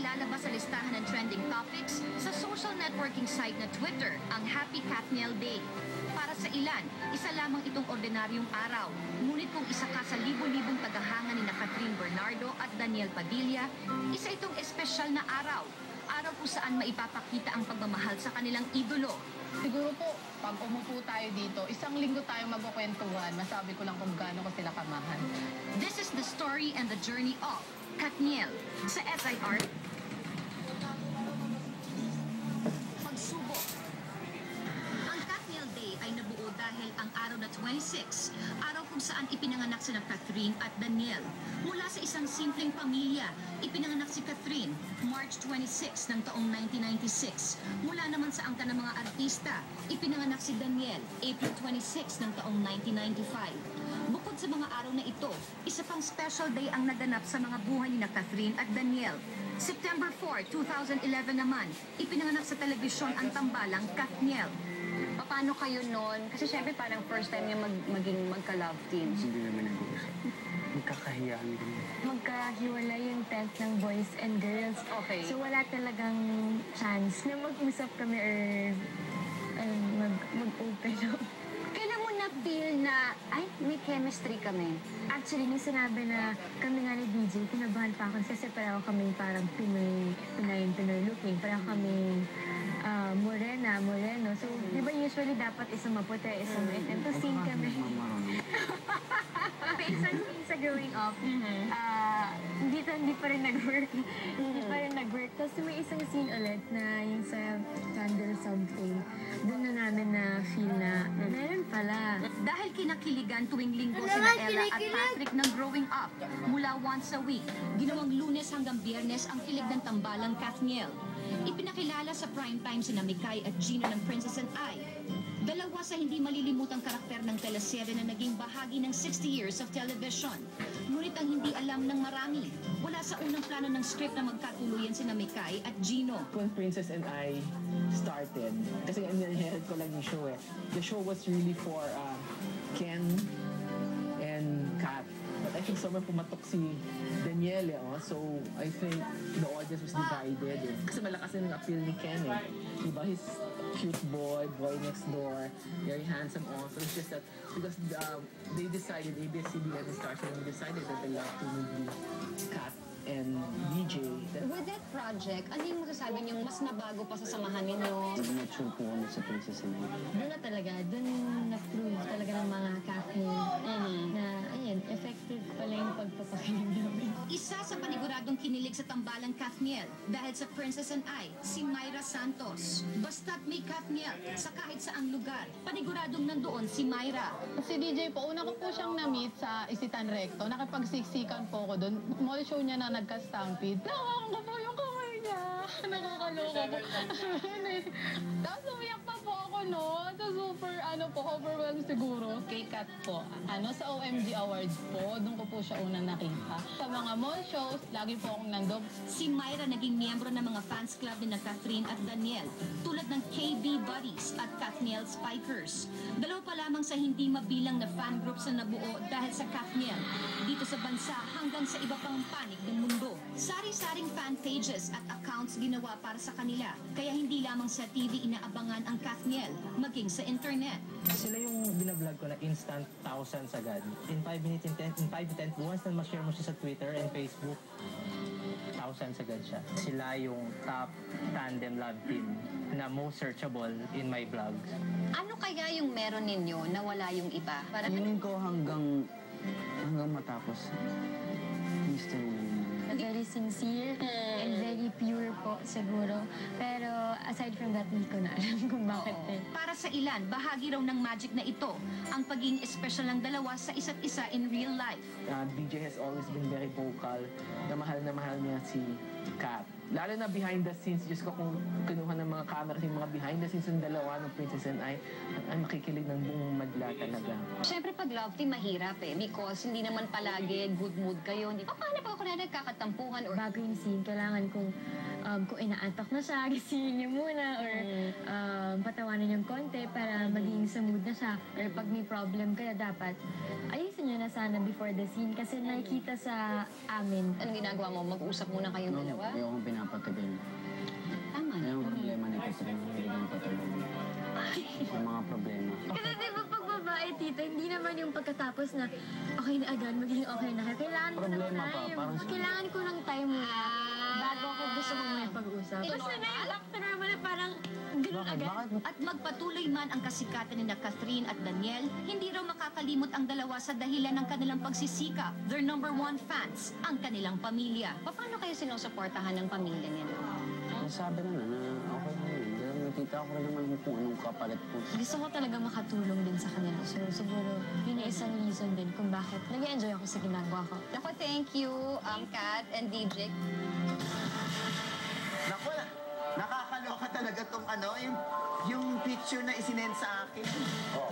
lalabas sa listahan ng trending topics sa social networking site na Twitter, ang Happy Kathniel Day. Para sa ilan, isa lamang itong ordinaryong araw. Ngunit kung isa ka sa libo-libong tagahanga ni Catherine Bernardo at Daniel Padilla, isa itong espesyal na araw. Araw kung saan maipapakita ang pagmamahal sa kanilang idolo. Siguro po, pag umupo tayo dito, isang linggo tayo magkukwentuhan. Masabi ko lang kung gaano ko sila kamahal. This is the story and the journey of Kathniel sa SIR. Pagsubok. Ang Kathniel Day ay nabuo dahil ang araw na 26, araw kung saan ipinanganak sina Catherine at Daniel. Mula sa isang simpleng pamilya, ipinanganak si Catherine March 26 ng taong 1996. Mula naman sa angka ng mga artista, ipinanganak si Daniel April 26 ng taong 1995. Bukod sa mga araw na ito, isa pang special day ang naganap sa mga buhay ni Catherine at Daniel. September 4, 2011 naman, ipinanganak sa telebisyon ang tambalang Kathniel. Paano kayo noon? Kasi syempre parang first time niya maging magka-love teams. Hindi naman nag-uusap. Magkakahiyaan din. Magkahiwalay yung tent ng boys and girls. Okay. So wala talagang chance na mag-usap kami or mag-open up. Kailan mo na-feel na, ay, may chemistry kami? Actually, nung sinabi na kami nga ni DJ, kinabahan pa ako kasi pareho kami parang Pinoy looking. Pareho kami moreno. So, di ba usually dapat isang maputi, isang maitim. Tapos scene kami. Isang scene sa growing up, hindi pa rin nag-work. Hindi pa rin nag-work. Tapos may isang scene ulit na yung sa Candle Something. Doon na namin na feel na meron pala. Dahil kinakiligan tuwing linggo sina Ella at Patrick ng growing up, mula once a week, ginawang Lunes hanggang Biyernes ang kilig ng tambalang Kathniel. Ipinakilala sa primetime sina Mikay at Gino ng Princess and I. Dalawa sa hindi malilimutang karakter ng teleserye na naging bahagi ng 60 years of television. Ngunit ang hindi alam ng marami, wala sa unang plano ng script na magkatuluyan sina Mikay at Gino. When Princess and I started, kasi inherit ko lang yung show eh. The show was really for Ken and Kat. But I think sobrang pumatok si Danielle, so I think the audience was divided. Kasi malakas yung appeal ni Ken eh. Diba, he's cute boy next door, very handsome also. It's just that because they decided, ABS-CBN and Star Channel decided that they love to meet Kat and DJ. With that project, ano yung masasabi niyong mas nabago pa sa samahan ninyo? Nag-mature po kami sa Princess and I. Doon na talaga, doon na-prove talaga ng mga Kathniel na, ayun, effective pala yung pagpapakilig namin. Isa sa paniguradong kinilig sa tambalang Kathniel dahil sa Princess and I, si Myra Santos. Basta't may Kathniel sa kahit saang lugar, paniguradong nandoon si Myra. Si DJ po, una ko po siyang na-meet sa Isitan Recto. Nakipagsiksikan po ako doon. Mall show niya na nagka-stampede. Nawakan ko po yung kamay niya. Nakakaloko po. Tapos umiyak pa po ako, no? So super, overwhelmed siguro. Kay Kat po, sa OMG Awards po, doon ko po siya unang nakita. Sa mga mall shows, lagi po akong nandun. Si Myra naging miyembro ng mga fans club ni Catherine at Daniel, tulad ng KB Buddies at Kathniel Spikers. Dalawa pa lamang sa hindi mabilang na fan groups na nabuo dahil sa Kathniel, dito sa bansa hanggang sa iba pang panig ng mundo. Sari-saring fan pages at accounts ginawa para sa kanila, kaya hindi lamang sa TV inaabangan ang Kathniel, maging sa internet. Sila yung binablog ko na instant thousands agad. In 5 minutes, in 5 to 10, once na ma-share mo siya sa Twitter and Facebook, thousands agad siya. Sila yung top tandem love team na most searchable in my vlogs. Ano kaya yung meron ninyo na wala yung iba? Parang Feeling ko hanggang matapos. Mr. Very sincere and very pure po siguro. Pero aside from that, hindi ko na alam kung bakit eh. Para sa ilan, bahagi raw ng magic na ito, ang pagiging espesyal ng dalawa sa isa't isa in real life. DJ has always been very vocal na mahal niya si Kat. Lalo na behind the scenes, Diyos ko kung kinuha ng mga camera yung mga behind the scenes ng dalawa ng Princess and I, ay makikilig ng buong madla talaga. Siyempre pag love team mahirap because hindi naman palagi good mood kayo. Paano pag ako na nagkakatampuhan or Bago yung scene, kailangan kung inaantok na siya, gisingin niyo muna or patawanan yung konti para maging sa mood na siya. Or pag may problem kayo, dapat ayusin niyo na sana before the scene kasi nakikita sa amin. anong ginagawa mo? Mag-usap muna kayong dalawa? Ayokong pinapatagal. Tama na. Yung problema ni Catherine, hindi ganun patagal. Yung mga problema. Kasi di ba pag babae, tita, hindi naman yung pagkatapos na okay na agad, magiging okay na. Kailangan ko ng Problema pa, time. parang Kailangan ko ng time muna bago ako gusto mong may pag-usap. Basta na yung back to normal na parang ganun Bakit? agad. Bakit? At magpatuloy man ang kasikatan ni Catherine at Daniel, hindi raw makakalimot ang dalawa sa dahilan ng kanilang pagsisikap. Their number one fans, ang kanilang pamilya. Paano kayo sinusuportahan ng pamilya nila? Sabi na okay na yun. Pero nakita ko rin naman kung anong kapalit ko. Gusto ko talaga makatulong din sa kanila. So, siguro, yun yung isang reason din kung bakit nag-enjoy ako sa ginagawa ko. Ako, thank you, Kat and DJ. Naku, nakakaloka talaga tong yung picture na isinend sa akin. Oh.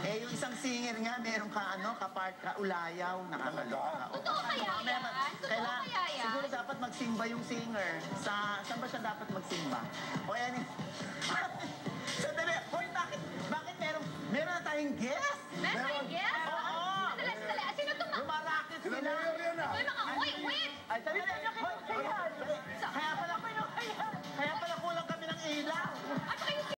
Eh, yung isang singer nga, meron ka-ulayaw, nakakaloka. Totoo kaya yan? Totoo kaya yan? Siguro dapat magsimba yung singer. Saan ba siya dapat magsimba? O yan Sandali, hoy, bakit meron na tayong guest? Meron tayong guest? Oo! Sandali. Sino itong mga... Lumarakit sila. May mga... Wait! Ay, sandali.